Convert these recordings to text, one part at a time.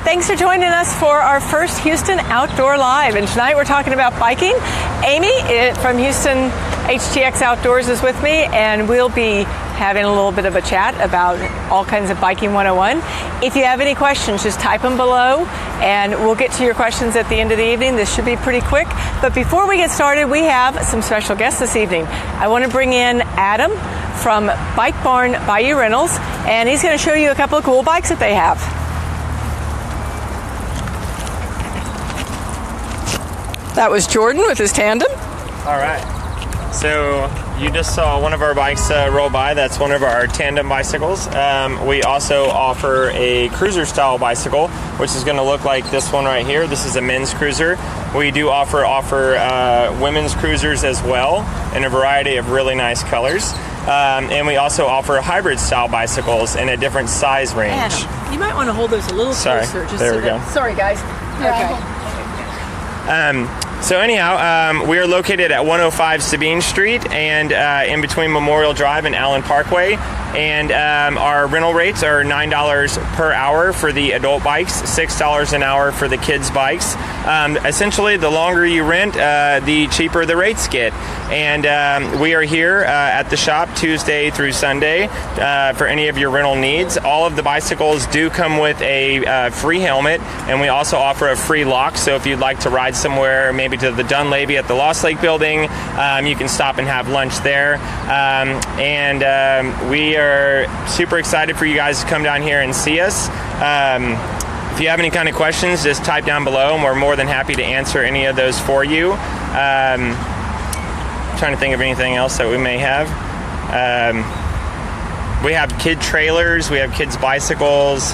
Thanks for joining us for our first Houston Outdoor Live. And tonight we're talking about biking. Amy from Houston HTX Outdoors is with me, and we'll be having a little bit of a chat about all kinds of biking 101. If you have any questions, just type them below, and we'll get to your questions at the end of the evening. This should be pretty quick. But before we get started, we have some special guests this evening. I want to bring in Adam from Bike Barn Bayou Rentals, and he's going to show you a couple of cool bikes that they have. That was Jordan with his tandem. All right. So you just saw one of our bikes roll by. That's one of our tandem bicycles. We also offer a cruiser style bicycle, which is going to look like this one right here. This is a men's cruiser. We do offer women's cruisers as well in a variety of really nice colors. And we also offer hybrid style bicycles in a different size range. Adam, you might want to hold those a little closer. There we go. Sorry, guys. Okay. So anyhow, we are located at 105 Sabine Street and in between Memorial Drive and Allen Parkway. And our rental rates are $9 per hour for the adult bikes, $6 an hour for the kids' bikes. Essentially, the longer you rent, the cheaper the rates get. And we are here at the shop Tuesday through Sunday for any of your rental needs. All of the bicycles do come with a free helmet, and we also offer a free lock. So if you'd like to ride somewhere, maybe to the Dunleavy at the Lost Lake building, you can stop and have lunch there. We are super excited for you guys to come down here and see us. If you have any kind of questions, just type down below, and we're more than happy to answer any of those for you. Trying to think of anything else that we may have. We have kid trailers, we have kids bicycles,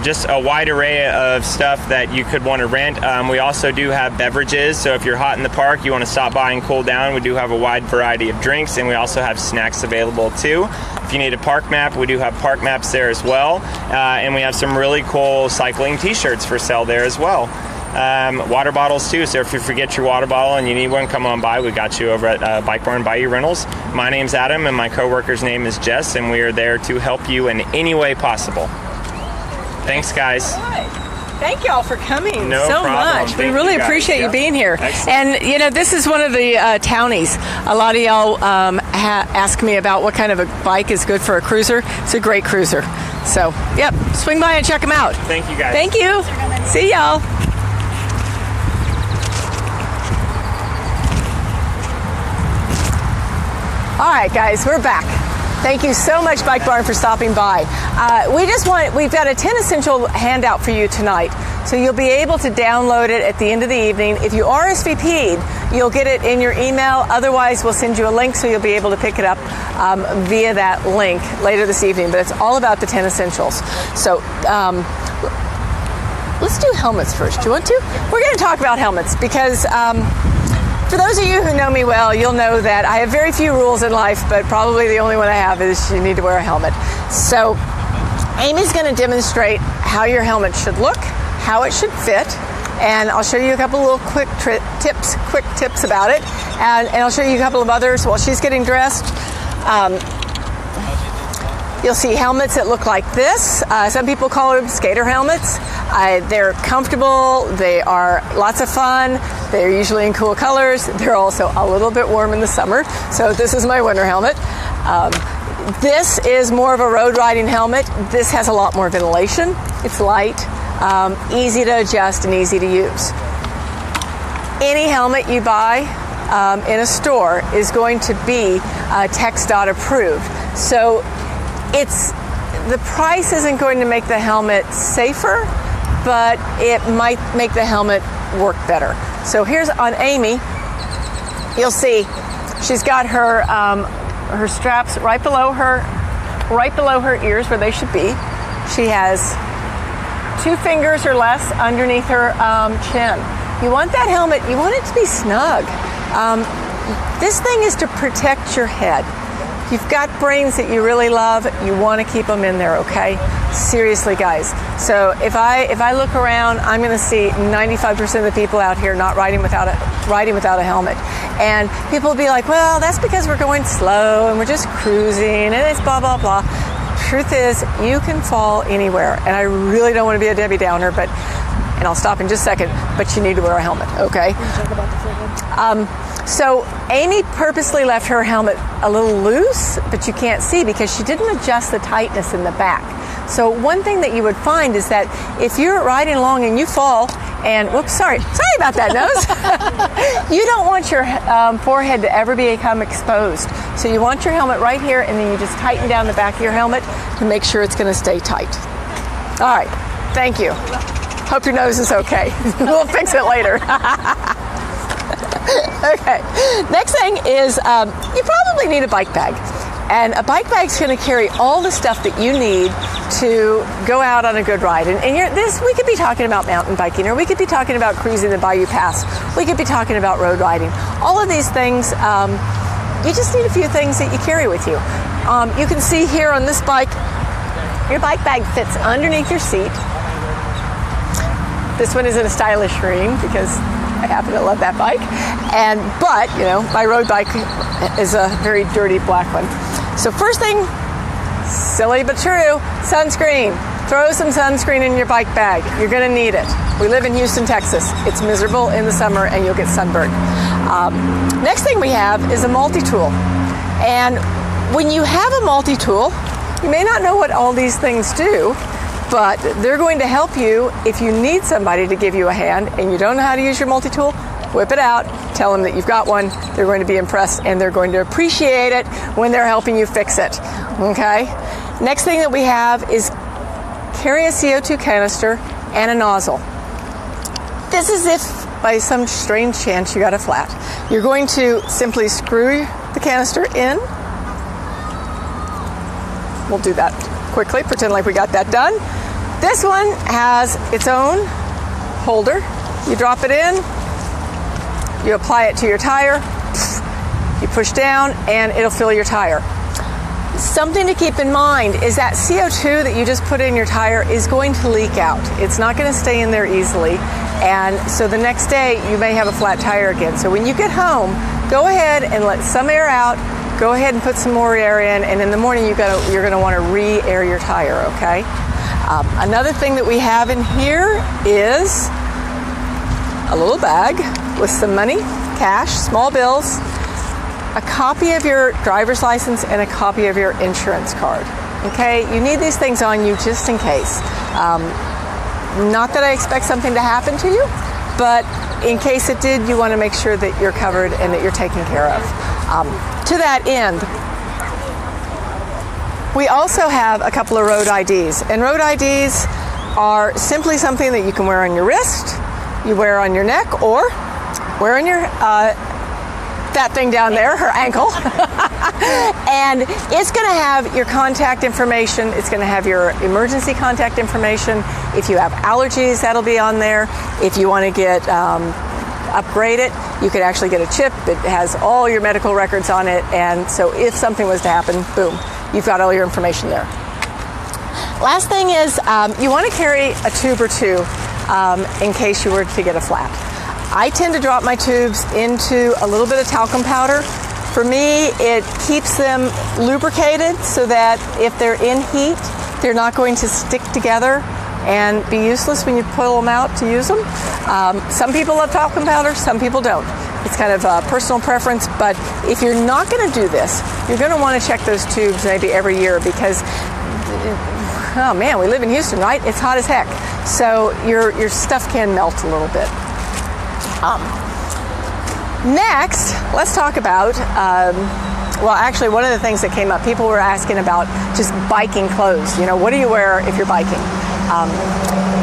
just a wide array of stuff that you could want to rent. We also do have beverages, so if you're hot in the park, you want to stop by and cool down, we do have a wide variety of drinks, and we also have snacks available too. If you need a park map, we do have park maps there as well, and we have some really cool cycling t-shirts for sale there as well. Water bottles too, so if you forget your water bottle and you need one, come on by. We got you over at Bike Barn Bayou Rentals. My name's Adam, and my co-worker's name is Jess, and we are there to help you in any way possible. Thanks, guys. Thank y'all for coming so much. We really appreciate you being here. Excellent. And this is one of the townies. A lot of y'all ask me about what kind of a bike is good for a cruiser. It's a great cruiser. So, yep, swing by and check them out. Thank you, guys. Thank you. See y'all. All right, guys, we're back. Thank you so much, Bike Barn, for stopping by. We've got a 10 essential handout for you tonight, so you'll be able to download it at the end of the evening. If you RSVP'd, you'll get it in your email. Otherwise, we'll send you a link so you'll be able to pick it up via that link later this evening. But it's all about the 10 essentials. So let's do helmets first. Do you want to? We're going to talk about helmets because for those of you who know me well, you'll know that I have very few rules in life, but probably the only one I have is you need to wear a helmet. So Amy's going to demonstrate how your helmet should look, how it should fit, and I'll show you a couple of little quick tips about it, and I'll show you a couple of others while she's getting dressed. You'll see helmets that look like this. Some people call them skater helmets. They're comfortable, they are lots of fun, they're usually in cool colors, they're also a little bit warm in the summer, so this is my winter helmet. This is more of a road riding helmet. This has a lot more ventilation, it's light, easy to adjust and easy to use. Any helmet you buy in a store is going to be TxDOT approved, so the price isn't going to make the helmet safer, but it might make the helmet work better. So here's on Amy. You'll see she's got her straps right below her ears where they should be. She has 2 fingers or less underneath her chin. You want that helmet, you want it to be snug. This thing is to protect your head. If you've got brains that you really love, you want to keep them in there, okay? Seriously, guys. So if I look around, I'm going to see 95% of the people out here not riding without a helmet. And people will be like, well, that's because we're going slow and we're just cruising and it's blah, blah, blah. truth is, you can fall anywhere. And I really don't want to be a Debbie Downer, and I'll stop in just a second, but you need to wear a helmet, okay? Talk about the full one. So Amy purposely left her helmet a little loose, but you can't see because she didn't adjust the tightness in the back. So one thing that you would find is that if you're riding along and you fall, and whoops, sorry about that, nose. You don't want your forehead to ever become exposed. So you want your helmet right here, and then you just tighten down the back of your helmet to make sure it's going to stay tight. All right, thank you. Hope your nose is okay. We'll fix it later. Okay, next thing is you probably need a bike bag. And a bike bag's going to carry all the stuff that you need to go out on a good ride. And we could be talking about mountain biking, or we could be talking about cruising the Bayou Pass. We could be talking about road riding. All of these things, you just need a few things that you carry with you. You can see here on this bike, your bike bag fits underneath your seat. This one is in a stylish green because I happen to love that bike. But my road bike is a very dirty black one. So first thing, silly but true, sunscreen. Throw some sunscreen in your bike bag. You're going to need it. We live in Houston, Texas. It's miserable in the summer and you'll get sunburned. Next thing we have is a multi-tool. And when you have a multi-tool, you may not know what all these things do, but they're going to help you if you need somebody to give you a hand and you don't know how to use your multi-tool. Whip it out, tell them that you've got one. They're going to be impressed and they're going to appreciate it when they're helping you fix it, okay? Next thing that we have is carry a CO2 canister and a nozzle. This is if by some strange chance you got a flat. You're going to simply screw the canister in. We'll do that quickly, pretend like we got that done. This one has its own holder. You drop it in, you apply it to your tire, you push down, and it'll fill your tire. Something to keep in mind is that CO2 that you just put in your tire is going to leak out. It's not going to stay in there easily, and so the next day you may have a flat tire again. So when you get home, go ahead and let some air out, go ahead and put some more air in, and in the morning you're going to want to re-air your tire, okay? Another thing that we have in here is a little bag with some money, cash, small bills, a copy of your driver's license, and a copy of your insurance card. Okay, you need these things on you just in case. Not that I expect something to happen to you, but in case it did, you want to make sure that you're covered and that you're taken care of. To that end, we also have a couple of road IDs, and road IDs are simply something that you can wear on your wrist, you wear on your neck, or wear on your that thing down there, her ankle. And it's going to have your contact information. It's going to have your emergency contact information. If you have allergies, that'll be on there. If you want to get upgrade it, you could actually get a chip that has all your medical records on it. And so if something was to happen, boom, you've got all your information there. Last thing is you want to carry a tube or two in case you were to get a flat. I tend to drop my tubes into a little bit of talcum powder. For me, it keeps them lubricated so that if they're in heat, they're not going to stick together and be useless when you pull them out to use them. Some people love talcum powder, some people don't. It's kind of a personal preference, but if you're not going to do this, you're going to want to check those tubes maybe every year because, oh man, we live in Houston, right? It's hot as heck. So your stuff can melt a little bit. Next, let's talk about, well, actually, one of the things that came up, people were asking about just biking clothes. You know, what do you wear if you're biking?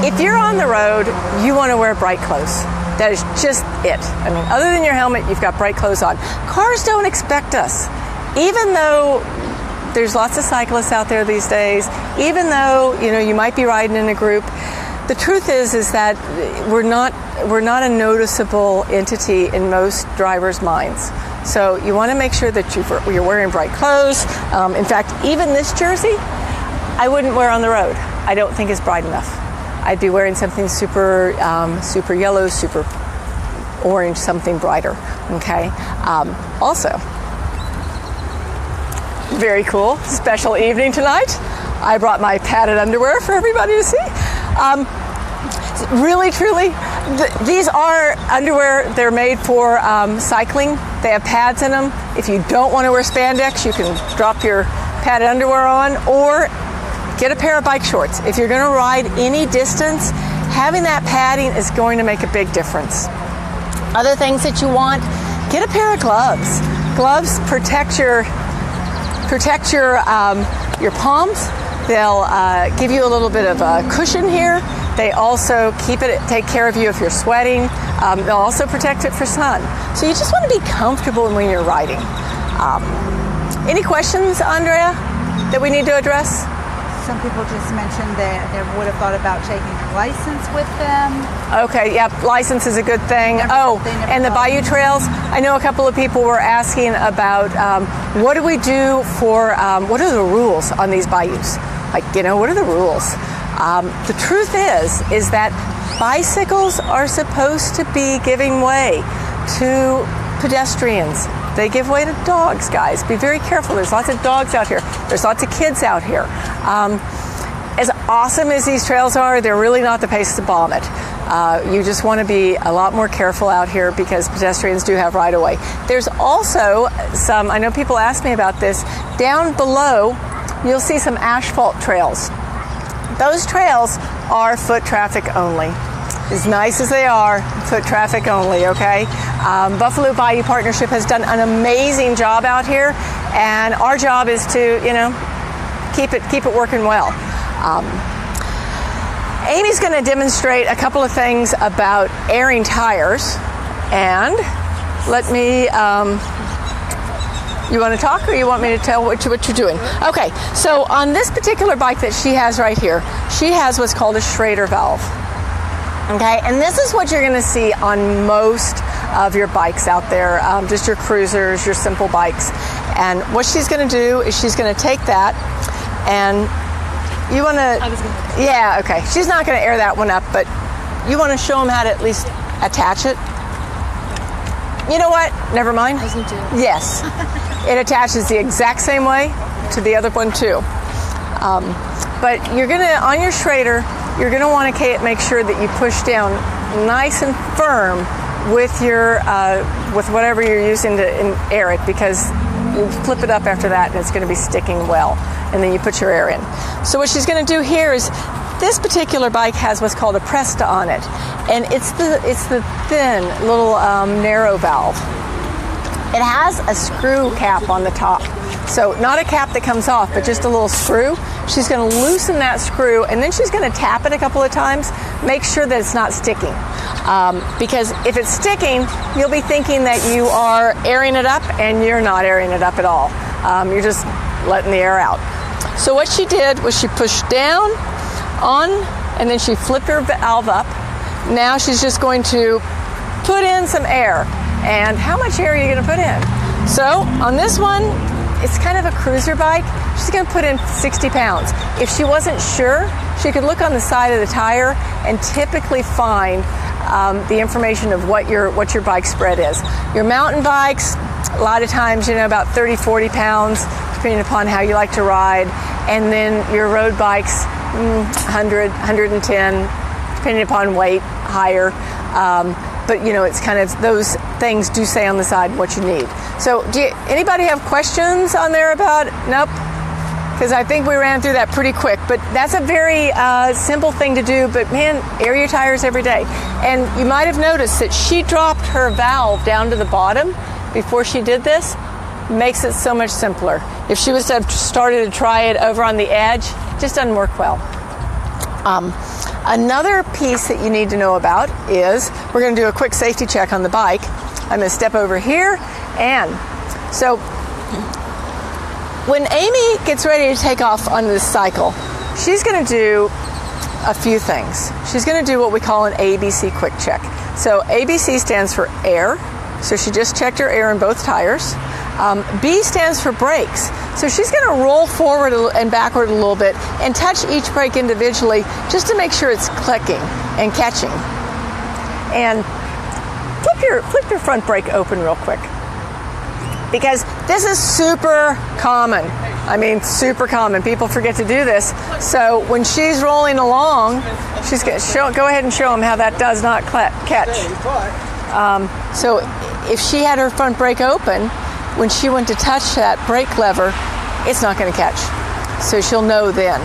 If you're on the road, you want to wear bright clothes. That is just it. I mean, other than your helmet, you've got bright clothes on. Cars don't expect us. Even though there's lots of cyclists out there these days, even though, you know, you might be riding in a group, the truth is that we're not a noticeable entity in most drivers' minds. So you want to make sure that you're wearing bright clothes. In fact, even this jersey, I wouldn't wear on the road. I don't think it's bright enough. I'd be wearing something super yellow, super orange, something brighter. Okay. Also, very cool, special evening tonight. I brought my padded underwear for everybody to see. Really, truly, these are underwear. They're made for cycling. They have pads in them. If you don't want to wear spandex, you can drop your padded underwear on or get a pair of bike shorts. If you're going to ride any distance, having that padding is going to make a big difference. Other things that you want, get a pair of gloves. Gloves protect your palms. They'll give you a little bit of a cushion here. They also take care of you if you're sweating. They'll also protect it for sun. So you just want to be comfortable when you're riding. Any questions, Andrea, that we need to address? Some people just mentioned that they would have thought about taking a license with them. Okay, yep, license is a good thing. And the Bayou Trails, I know a couple of people were asking about what do we do for, what are the rules on these bayous? Like, what are the rules? The truth is that bicycles are supposed to be giving way to pedestrians. They give way to dogs, guys. Be very careful. There's lots of dogs out here. There's lots of kids out here. As awesome as these trails are, they're really not the place to bomb it. You just want to be a lot more careful out here because pedestrians do have right-of-way. There's also some, I know people ask me about this, down below you'll see some asphalt trails. Those trails are foot traffic only. As nice as they are, foot traffic only, okay? Buffalo Bayou Partnership has done an amazing job out here, and our job is to, keep it working well. Amy's going to demonstrate a couple of things about airing tires, and let me. You want to talk, or you want me to tell what you're doing? Okay, so on this particular bike that she has right here, she has what's called a Schrader valve. Okay, and this is what you're going to see on most of your bikes out there, just your cruisers, your simple bikes. And what she's going to do is she's going to take that, and you want to... Yeah, okay. She's not going to air that one up, but you want to show them how to at least attach it. You know what? Never mind. I was going to. Yes. It attaches the exact same way to the other one too. But you're going to, on your Schrader, you're going to want to make sure that you push down nice and firm with your with whatever you're using to air it, because you flip it up after that and it's going to be sticking well, and then you put your air in. So what she's going to do here is, this particular bike has what's called a Presta on it, and it's the thin little narrow valve. It has a screw cap on the top. So not a cap that comes off, but just a little screw. She's going to loosen that screw, and then she's going to tap it a couple of times, make sure that it's not sticking. Because if it's sticking, you'll be thinking that you are airing it up, and you're not airing it up at all. You're just letting the air out. So what she did was she pushed down on, and then she flipped her valve up. Now she's just going to put in some air. And how much air are you going to put in? So on this one, it's kind of a cruiser bike. She's going to put in 60 pounds. If she wasn't sure, she could look on the side of the tire and typically find the information of what your bike spread is. Your mountain bikes, a lot of times, about 30, 40 pounds, depending upon how you like to ride. And then your road bikes, 100, 110, depending upon weight, higher. But it's kind of, those things do say on the side what you need. So anybody have questions on there about? Nope. Because I think we ran through that pretty quick. But that's a very simple thing to do. But man, air your tires every day. And you might have noticed that she dropped her valve down to the bottom before she did this. Makes it so much simpler. If she was to have started to try it over on the edge, it just doesn't work well. Another piece that you need to know about is, we're going to do a quick safety check on the bike. I'm going to step over here, and so when Amy gets ready to take off on this cycle, she's going to do a few things. She's going to do what we call an ABC quick check. So ABC stands for air. So she just checked her air in both tires. B stands for brakes. So she's going to roll forward and backward a little bit and touch each brake individually just to make sure it's clicking and catching. And flip your front brake open real quick, because this is super common. I mean, super common. People forget to do this. So when she's rolling along, she's going to go ahead and show them how that does not catch. So if she had her front brake open, when she went to touch that brake lever, it's not going to catch. So she'll know then.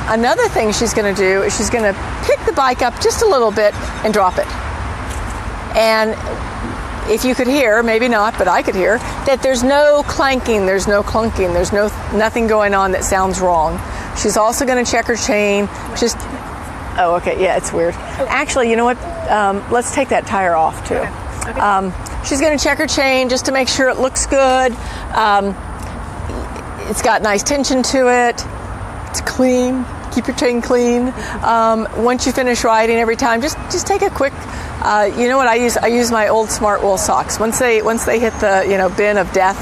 Another thing she's going to do is she's going to pick the bike up just a little bit and drop it. And if you could hear, maybe not, but I could hear, that there's no clanking, there's no clunking, there's nothing going on that sounds wrong. She's also going to check her chain. Oh, okay, yeah, it's weird. Actually, you know what? Let's take that tire off, too. Okay. She's going to check her chain just to make sure it looks good. It's got nice tension to it. It's clean. Keep your chain clean. Once you finish riding every time, just take a quick, you know what I use? I use my old Smart Wool socks. Once they hit the bin of death,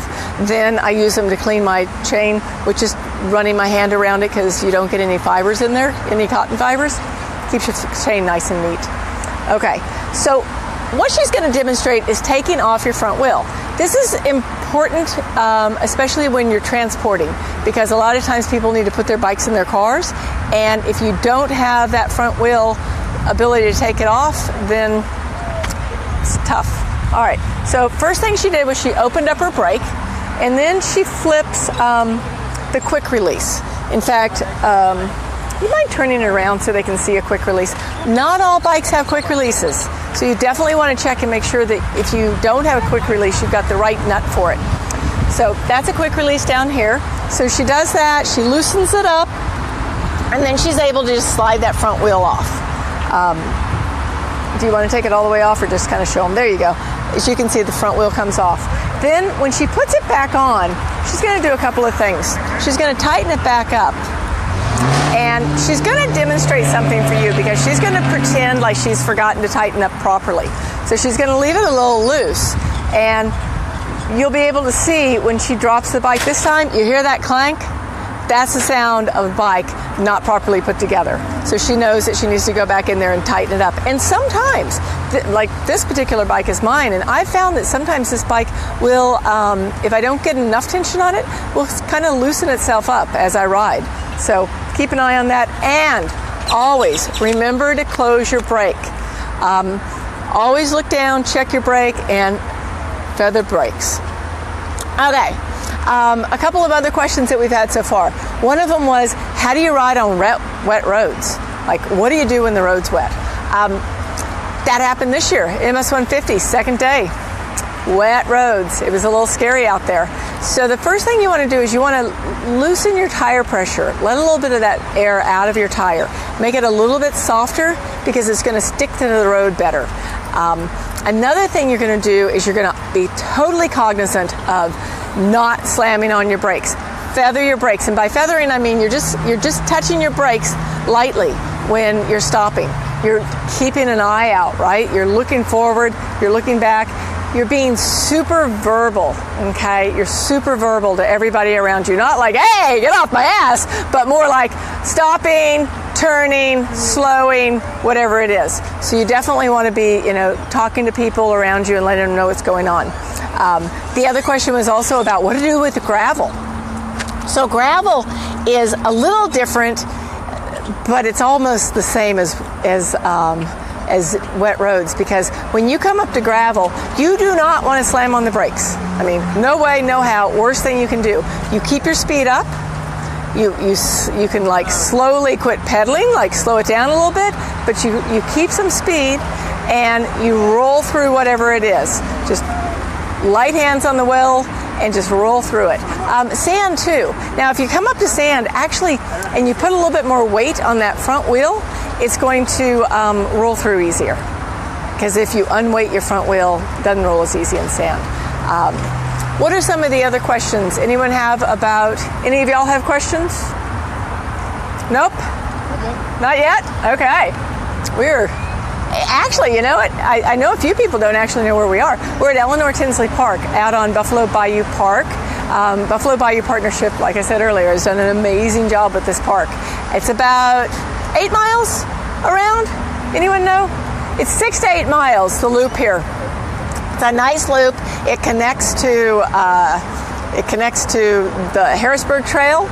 then I use them to clean my chain, which is running my hand around it because you don't get any fibers in there, any cotton fibers. Keeps your chain nice and neat. Okay, so what she's going to demonstrate is taking off your front wheel. This is important, especially when you're transporting, because a lot of times people need to put their bikes in their cars, and if you don't have that front wheel ability to take it off, then it's tough. All right, so first thing she did was she opened up her brake, and then she flips the quick release. In fact, you mind turning it around so they can see a quick release? Not all bikes have quick releases. So you definitely want to check and make sure that if you don't have a quick release, you've got the right nut for it. So that's a quick release down here. So she does that, she loosens it up, and then she's able to just slide that front wheel off. Do you want to take it all the way off or just kind of show them? There you go. As you can see, the front wheel comes off. Then when she puts it back on, she's going to do a couple of things. She's going to tighten it back up. And she's going to demonstrate something for you because she's going to pretend like she's forgotten to tighten up properly. So she's going to leave it a little loose, and you'll be able to see when she drops the bike this time, you hear that clank? That's the sound of a bike not properly put together. So she knows that she needs to go back in there and tighten it up. And sometimes, like this particular bike is mine, and I've found that sometimes this bike will, if I don't get enough tension on it, will kind of loosen itself up as I ride. So keep an eye on that, and always remember to close your brake. Always look down, check your brake, and feather brakes. Okay, a couple of other questions that we've had so far. One of them was, how do you ride on wet roads? Like, what do you do when the road's wet? That happened this year, MS 150, second day. Wet roads. It was a little scary out there. So the first thing you want to do is you want to loosen your tire pressure. Let a little bit of that air out of your tire. Make it a little bit softer because it's going to stick to the road better. Another thing you're going to do is you're going to be totally cognizant of not slamming on your brakes. Feather your brakes, and by feathering I mean you're just touching your brakes lightly when you're stopping. You're keeping an eye out, right? You're looking forward, you're looking back. You're being super verbal, okay? You're super verbal to everybody around you. Not like, hey, get off my ass, but more like stopping, turning, slowing, whatever it is. So you definitely want to be, talking to people around you and letting them know what's going on. The other question was also about what to do with the gravel. So gravel is a little different, but it's almost the same as wet roads, because when you come up to gravel, you do not want to slam on the brakes. I mean, no way, no how. Worst thing you can do. You keep your speed up. You can like slowly quit pedaling, like slow it down a little bit, but you keep some speed and you roll through whatever it is. Just light hands on the wheel and just roll through it. Sand too. Now if you come up to sand, actually, and you put a little bit more weight on that front wheel, it's going to roll through easier. Because if you unweight your front wheel, it doesn't roll as easy in sand. What are some of the other questions anyone have about, any of y'all have questions? Nope? Not yet? Okay. Actually, you know what? I know a few people don't actually know where we are. We're at Eleanor Tinsley Park, out on Buffalo Bayou Park. Buffalo Bayou Partnership, like I said earlier, has done an amazing job with this park. It's about 8 miles around. Anyone know? It's 6 to 8 miles, the loop here. It's a nice loop. It connects to It connects to the Harrisburg Trail.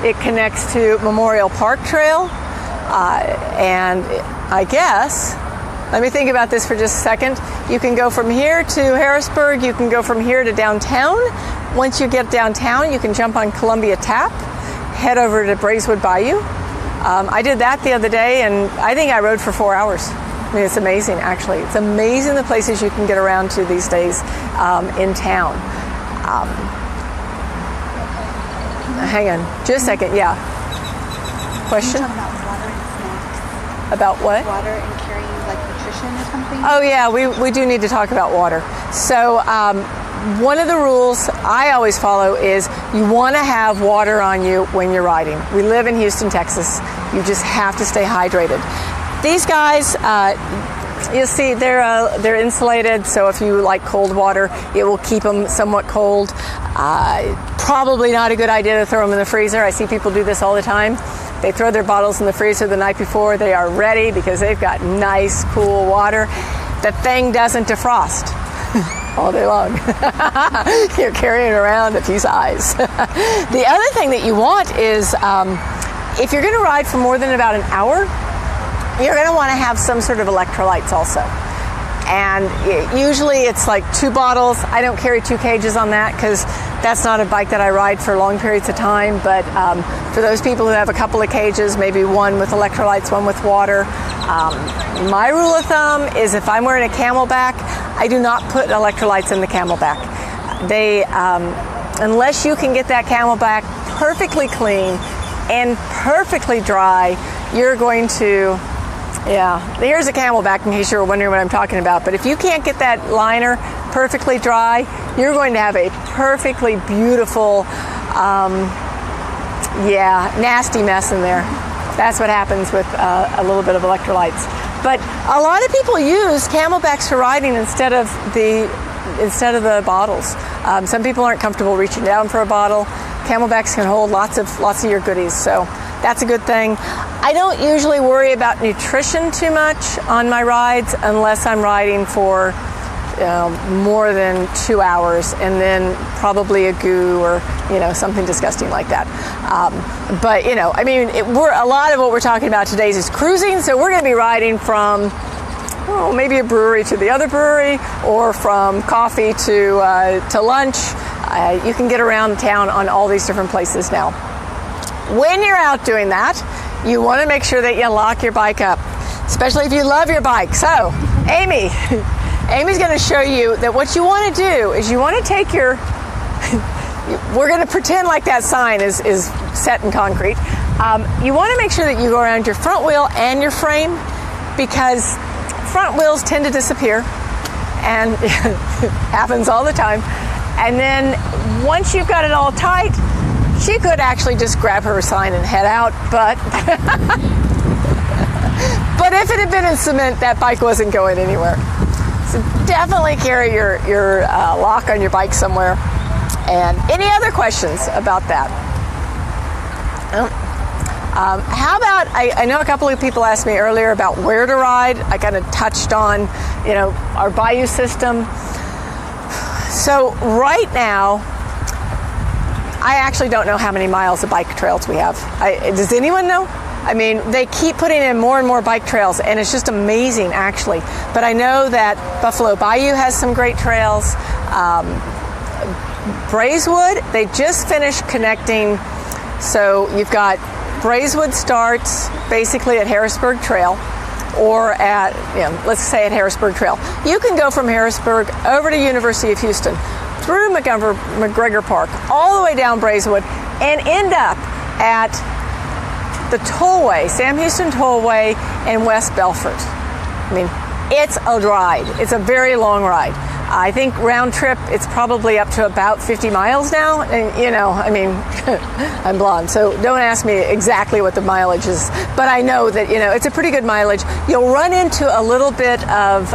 It connects to Memorial Park Trail. And I guess, let me think about this for just a second. You can go from here to Harrisburg. You can go from here to downtown. Once you get downtown, you can jump on Columbia Tap, head over to Braeswood Bayou. I did that the other day, and I think I rode for 4 hours. I mean, it's amazing, actually. It's amazing the places you can get around to these days in town. Hang on, just a second. Yeah. Question? Talking about water and snacks. About what? Water and carrying like nutrition or something. Oh yeah, we do need to talk about water. So one of the rules I always follow is you want to have water on you when you're riding. We live in Houston, Texas. You just have to stay hydrated. These guys, you'll see they're insulated, so if you like cold water, it will keep them somewhat cold. Probably not a good idea to throw them in the freezer. I see people do this all the time. They throw their bottles in the freezer the night before. They are ready because they've got nice, cool water. The thing doesn't defrost all day long. You're carrying around a few size. The other thing that you want is if you're going to ride for more than about an hour, you're going to want to have some sort of electrolytes also. And usually it's like 2 bottles. I don't carry 2 cages on that because that's not a bike that I ride for long periods of time. But for those people who have a couple of cages, maybe 1 with electrolytes, 1 with water. My rule of thumb is if I'm wearing a Camelback, I do not put electrolytes in the Camelback. They, unless you can get that Camelback perfectly clean and perfectly dry, you're going to... Yeah, here's a Camelback in case you're wondering what I'm talking about. But if you can't get that liner perfectly dry, you're going to have a perfectly beautiful, nasty mess in there. That's what happens with a little bit of electrolytes. But a lot of people use Camelbacks for riding instead of the bottles. Some people aren't comfortable reaching down for a bottle. Camelbacks can hold lots of your goodies, so that's a good thing. I don't usually worry about nutrition too much on my rides unless I'm riding for more than 2 hours, and then probably a goo or something disgusting like that. But I mean, a lot of what we're talking about today is cruising, so we're going to be riding from maybe a brewery to the other brewery, or from coffee to lunch. You can get around town on all these different places now. When you're out doing that, you want to make sure that you lock your bike up, especially if you love your bike. So, Amy's going to show you that what you want to do is you want to take your, we're going to pretend like that sign is set in concrete. You want to make sure that you go around your front wheel and your frame, because front wheels tend to disappear, and it happens all the time. And then once you've got it all tight, she could actually just grab her sign and head out, but but if it had been in cement, that bike wasn't going anywhere. So definitely carry your lock on your bike somewhere. And any other questions about that? How about, I know a couple of people asked me earlier about where to ride. I kind of touched on, our Bayou system. So right now, I actually don't know how many miles of bike trails we have. Does anyone know? I mean, they keep putting in more and more bike trails, and it's just amazing, actually. But I know that Buffalo Bayou has some great trails. Braeswood, they just finished connecting. So you've got Braeswood starts basically at Harrisburg Trail, or at, let's say at Harrisburg Trail. You can go from Harrisburg over to University of Houston, through McGregor Park, all the way down Braeswood, and end up at the tollway, Sam Houston Tollway in West Belfort. I mean, it's a ride. It's a very long ride. I think round trip, it's probably up to about 50 miles now. And, I'm blonde, so don't ask me exactly what the mileage is. But I know that, it's a pretty good mileage. You'll run into a little bit of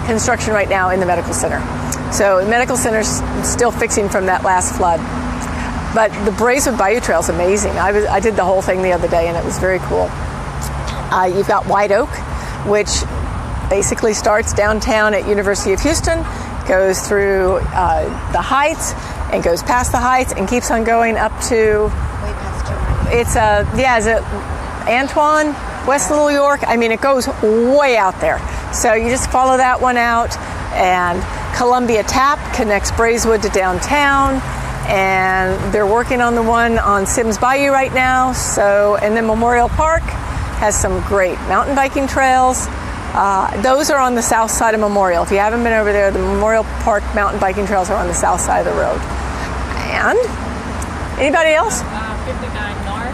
construction right now in the medical center. So the medical center's still fixing from that last flood. But the Braeswood Bayou Trail is amazing. I did the whole thing the other day, and it was very cool. You've got White Oak, which basically starts downtown at University of Houston, goes through the Heights, and goes past the heights and keeps on going up to, Way past Germany. is it Antoine, West Little York? I mean, it goes way out there. So you just follow that one out, and Columbia Tap connects Braeswood to downtown, and they're working on the one on Sims Bayou right now. So, and then Memorial Park has some great mountain biking trails. Those are on the south side of Memorial. If you haven't been over there, the Memorial Park mountain biking trails are on the south side of the road. And anybody else? 59 north,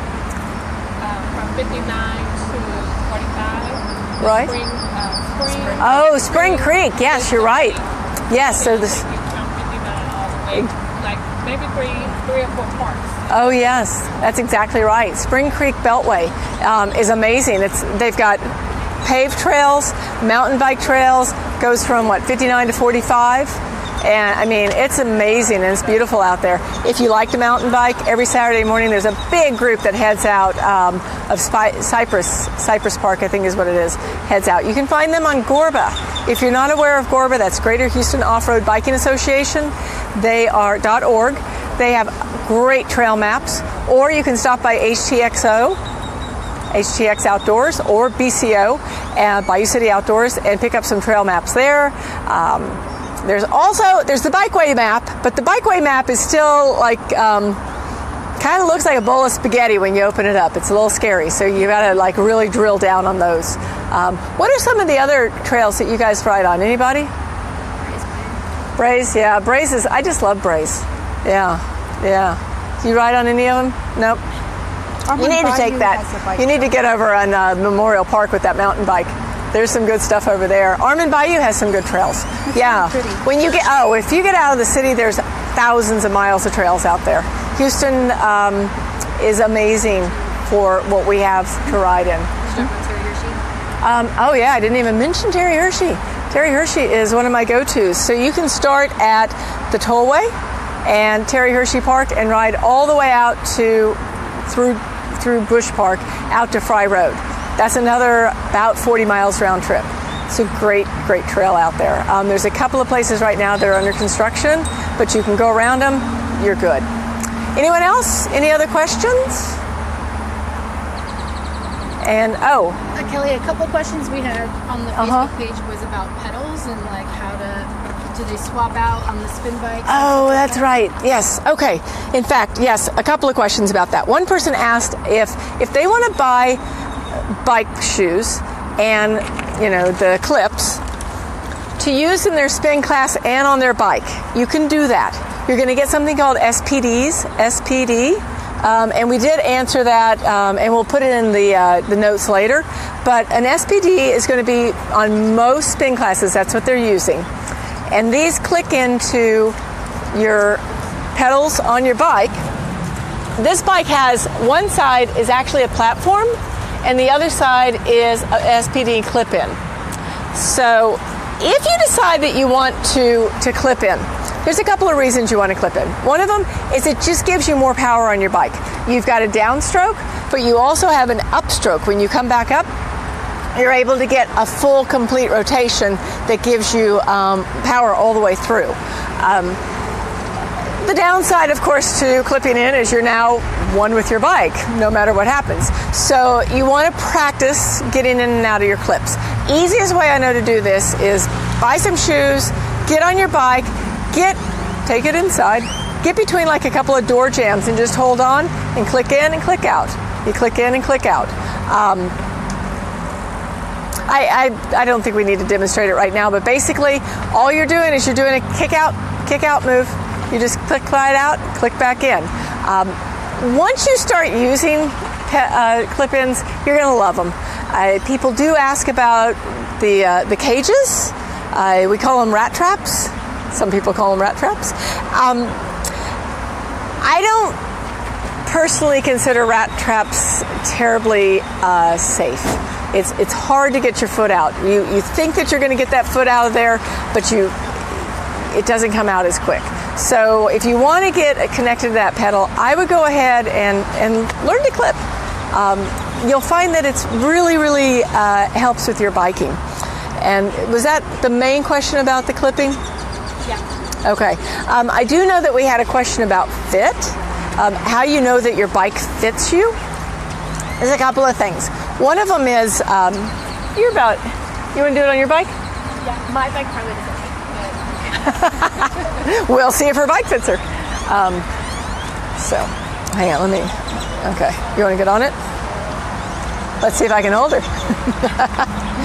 from 59 to 45. Right. Spring. Oh, Spring Creek. Yes, you're right. Yes. So this. From 59 all the way, like maybe three or four parks. Oh yes, that's exactly right. Spring Creek Beltway is amazing. They've got paved trails, mountain bike trails, goes from 59 to 45. And I mean, it's amazing and it's beautiful out there. If you like to mountain bike, every Saturday morning there's a big group that heads out of Cypress Park, I think is what it is, heads out. You can find them on Gorba. If you're not aware of Gorba, that's Greater Houston Off-Road Biking Association. They are .org. They have great trail maps. Or you can stop by HTX Outdoors, or BCO, Bayou City Outdoors, and pick up some trail maps there. There's the bikeway map, but the bikeway map is still like kind of looks like a bowl of spaghetti when you open it up. It's a little scary, so you got to like really drill down on those. What are some of the other trails that you guys ride on? Anybody? Braes, yeah, Braes is. I just love Braes. Yeah. Do you ride on any of them? Nope. You need to take that. You need to get over on Memorial Park with that mountain bike. There's some good stuff over there. Armand Bayou has some good trails. Yeah. When you if you get out of the city, there's thousands of miles of trails out there. Houston is amazing for what we have to ride in. Oh yeah, I didn't even mention Terry Hershey. Terry Hershey is one of my go-tos. So you can start at the Tollway and Terry Hershey Park and ride all the way out to through Bush Park out to Fry Road. That's another about 40 miles round trip. It's a great trail out there. There's a couple of places right now that are under construction, but you can go around them. You're good. Anyone else? Any other questions? And Kelly, a couple of questions we had on the Facebook page was about pedals and like how do they swap out on the spin bikes? Oh, that's right. Yes. Okay. In fact, yes, a couple of questions about that. One person asked if they want to buy bike shoes and the clips to use in their spin class and on their bike. You can do that. You're going to get something called SPD, and we did answer that, and we'll put it in the notes later. But an SPD is going to be on most spin classes. That's what they're using, and these click into your pedals on your bike. This bike has one side is actually a platform, and the other side is a SPD clip-in. So if you decide that you want to clip in, there's a couple of reasons you want to clip in. One of them is it just gives you more power on your bike. You've got a downstroke, but you also have an upstroke. When you come back up, you're able to get a full, complete rotation that gives you power all the way through. The downside, of course, to clipping in is you're now one with your bike, no matter what happens. So you want to practice getting in and out of your clips. Easiest way I know to do this is buy some shoes, get on your bike, take it inside, get between like a couple of door jambs and just hold on and click in and click out. You click in and click out. I don't think we need to demonstrate it right now, but basically all you're doing is you're doing a kick out move. You just click right out, click back in. Once you start using clip-ins, you're going to love them. People do ask about the cages. We call them rat traps. Some people call them rat traps. I don't personally consider rat traps terribly safe. It's hard to get your foot out. You think that you're going to get that foot out of there, but it doesn't come out as quick. So if you want to get connected to that pedal, I would go ahead and learn to clip. You'll find that it's really helps with your biking. And was that the main question about the clipping? Yeah. Okay. I do know that we had a question about fit. How you know that your bike fits you? There's a couple of things. One of them is you want to do it on your bike? Yeah, my bike probably doesn't fit. We'll see if her bike fits her. So, hang on, okay. You want to get on it? Let's see if I can hold her.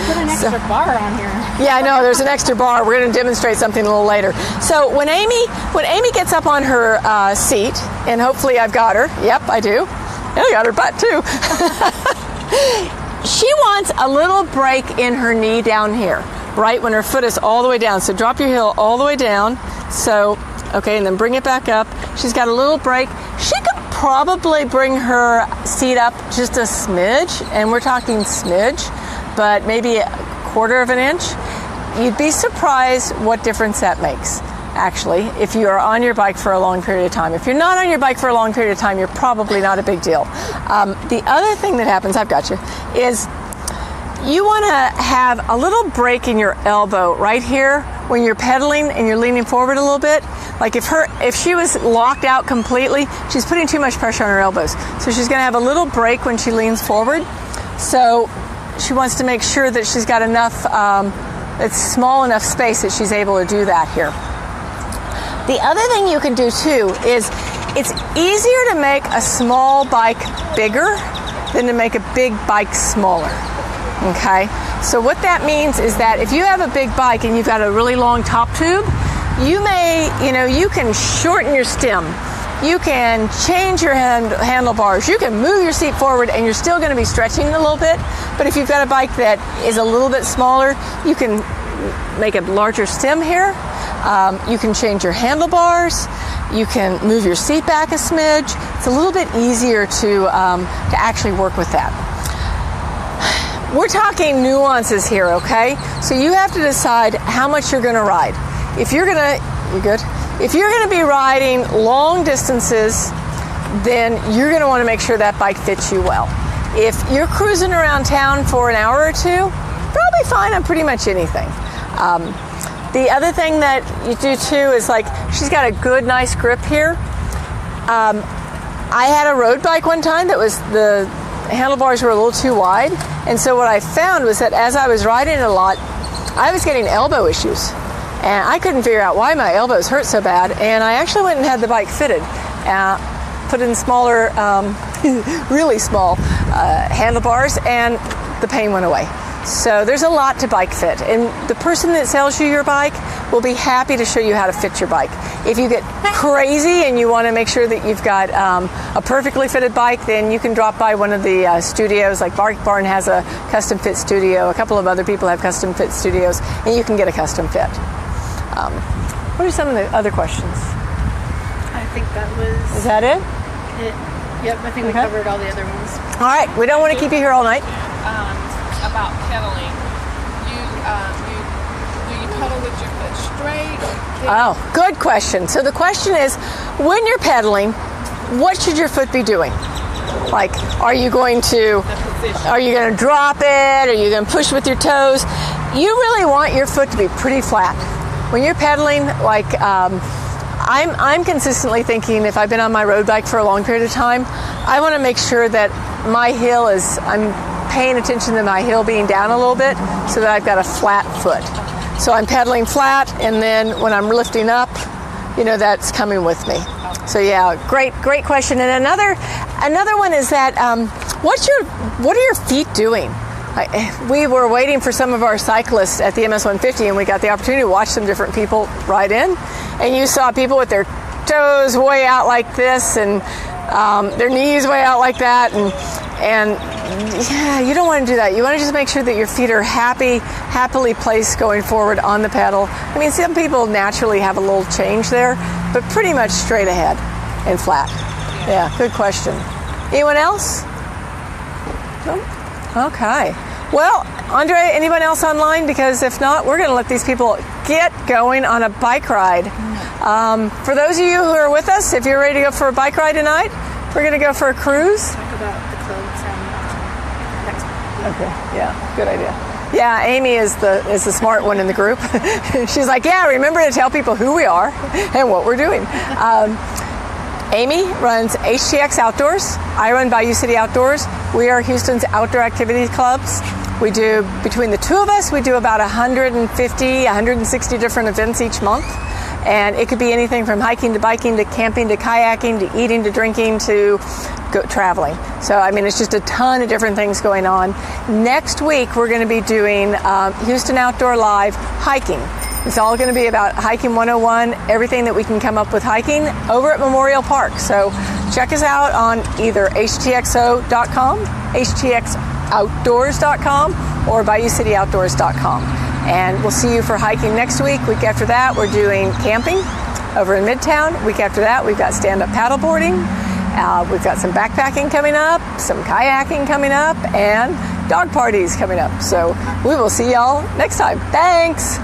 Put an extra bar on here. Yeah, I know, there's an extra bar. We're going to demonstrate something a little later. So when Amy gets up on her seat, and hopefully I've got her. Yep, I do. I got her butt too. She wants a little break in her knee down here, right when her foot is all the way down. So drop your heel all the way down. So, okay, and then bring it back up. She's got a little break. She could probably bring her seat up just a smidge, and we're talking smidge, but maybe a quarter of an inch. You'd be surprised what difference that makes, actually, if you are on your bike for a long period of time. If you're not on your bike for a long period of time, you're probably not a big deal. The other thing that happens, I've got you, is you want to have a little break in your elbow right here when you're pedaling and you're leaning forward a little bit. Like if she was locked out completely, she's putting too much pressure on her elbows. So she's going to have a little break when she leans forward. So she wants to make sure that she's got enough, it's small enough space that she's able to do that here. The other thing you can do too is it's easier to make a small bike bigger than to make a big bike smaller. Okay, so what that means is that if you have a big bike and you've got a really long top tube, you can shorten your stem, you can change your handlebars, you can move your seat forward, and you're still going to be stretching a little bit. But if you've got a bike that is a little bit smaller, you can make a larger stem here. You can change your handlebars. You can move your seat back a smidge. It's a little bit easier to actually work with that. We're talking nuances here, okay? So you have to decide how much you're going to ride. If you're going to be riding long distances, then you're going to want to make sure that bike fits you well. If you're cruising around town for an hour or two, probably fine on pretty much anything. The other thing that you do too is she's got a good, nice grip here. I had a road bike one time that was the handlebars were a little too wide, and so what I found was that as I was riding it a lot, I was getting elbow issues, and I couldn't figure out why my elbows hurt so bad. And I actually went and had the bike fitted, put in smaller, really small handlebars, and the pain went away. So there's a lot to bike fit, and the person that sells you your bike will be happy to show you how to fit your bike. If you get crazy and you want to make sure that you've got a perfectly fitted bike, then you can drop by one of the studios. Like Bark Barn has a custom fit studio, a couple of other people have custom fit studios, and you can get a custom fit. What are some of the other questions? I think that was... Is that it? Yep, I think we covered all the other ones. All right, we don't want to keep you here all night. About pedaling, do you pedal with your foot straight? Oh, good question. So the question is, when you're pedaling, what should your foot be doing? Are you going to drop it? Are you going to push with your toes? You really want your foot to be pretty flat. When you're pedaling, I'm consistently thinking, if I've been on my road bike for a long period of time, I want to make sure that my heel I'm paying attention to my heel being down a little bit so that I've got a flat foot. So I'm pedaling flat, and then when I'm lifting up, that's coming with me. So yeah, great question. And another one is that what are your feet doing? We were waiting for some of our cyclists at the MS-150, and we got the opportunity to watch some different people ride in, and you saw people with their toes way out like this, and their knees way out like that, and yeah, you don't want to do that. You want to just make sure that your feet are happily placed going forward on the pedal. I mean, some people naturally have a little change there, but pretty much straight ahead and flat. Yeah, good question. Anyone else? No? Okay. Well, Andre, anyone else online? Because if not, we're going to let these people get going on a bike ride. For those of you who are with us, if you're ready to go for a bike ride tonight, we're going to go for a cruise. Talk about the clothes and next week. Okay, yeah, good idea. Yeah, Amy is the smart one in the group. She's like, yeah, remember to tell people who we are and what we're doing. Amy runs HTX Outdoors. I run Bayou City Outdoors. We are Houston's outdoor activity clubs. We do, between the two of us, we do about 150, 160 different events each month. And it could be anything from hiking to biking to camping to kayaking to eating to drinking to traveling. So, I mean, it's just a ton of different things going on. Next week, we're going to be doing Houston Outdoor Live hiking. It's all going to be about Hiking 101, everything that we can come up with hiking over at Memorial Park. So check us out on either htxo.com, htxoutdoors.com, or BayouCityOutdoors.com. And we'll see you for hiking next week. Week after that, we're doing camping over in Midtown. Week after that, we've got stand-up paddleboarding. We've got some backpacking coming up, some kayaking coming up, and dog parties coming up. So we will see y'all next time. Thanks.